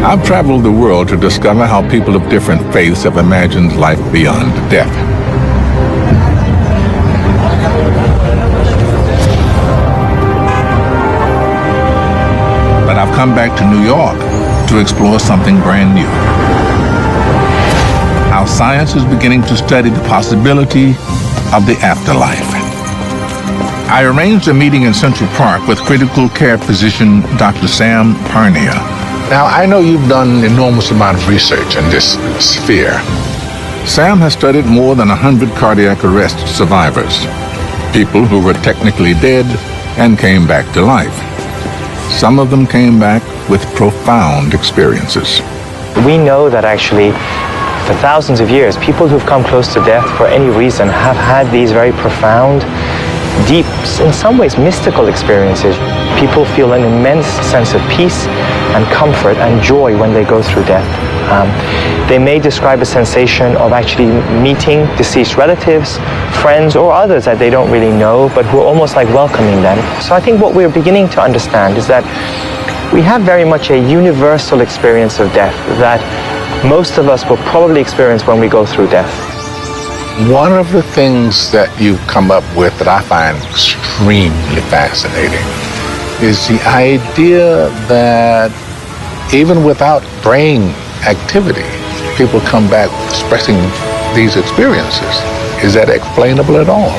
I've traveled the world to discover how people of different faiths have imagined life beyond death. But I've come back to New York to explore something brand new. How science is beginning to study the possibility of the afterlife. I arranged a meeting in Central Park with critical care physician Dr. Sam Parnia. Now, I know you've done an enormous amount of research in this sphere. Sam has studied more than 100 cardiac arrest survivors, people who were technically dead and came back to life. Some of them came back with profound experiences. We know that actually, for thousands of years, people who've come close to death for any reason have had these very profound, deep, in some ways mystical experiences. People feel an immense sense of peace and comfort and joy when they go through death. They may describe a sensation of actually meeting deceased relatives, friends, or others that they don't really know, but who are almost like welcoming them. So I think what we're beginning to understand is that we have very much a universal experience of death that most of us will probably experience when we go through death. One of the things that you've come up with that I find extremely fascinating is the idea that even without brain activity, people come back expressing these experiences. Is that explainable at all?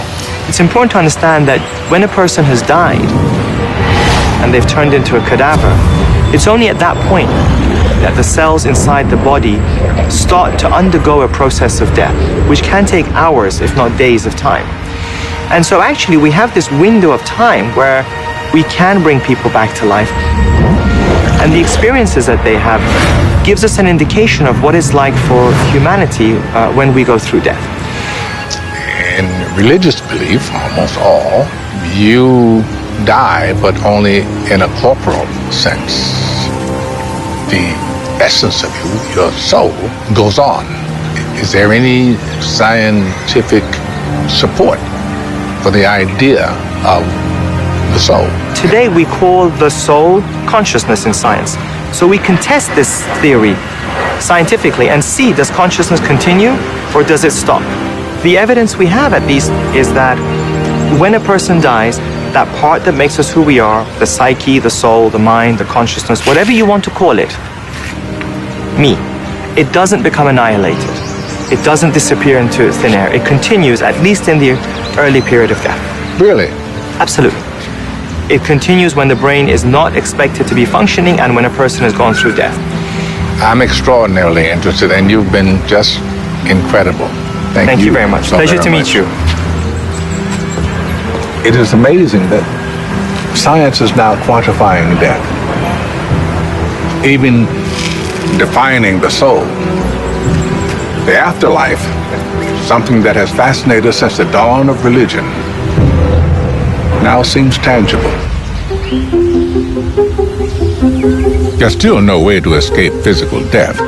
It's important to understand that when a person has died and they've turned into a cadaver, it's only at that point that the cells inside the body start to undergo a process of death, which can take hours, if not days of time. And so actually we have this window of time where we can bring people back to life. And the experiences that they have gives us an indication of what it's like for humanity when we go through death. In religious belief, almost all, you die, but only in a corporal sense. The essence of you, your soul, goes on. Is there any scientific support for the idea of the soul? Today we call the soul consciousness in science. So we can test this theory scientifically and see, does consciousness continue or does it stop? The evidence we have at least is that when a person dies, that part that makes us who we are, the psyche, the soul, the mind, the consciousness, whatever you want to call it, me, it doesn't become annihilated. It doesn't disappear into thin air. It continues, at least in the early period of death. Really? Absolutely. It continues when the brain is not expected to be functioning and when a person has gone through death. I'm extraordinarily interested, and you've been just incredible. Thank you very much. Pleasure to meet you. It is amazing that science is now quantifying death, even defining the soul. The afterlife, something that has fascinated us since the dawn of religion, now seems tangible. There's still no way to escape physical death.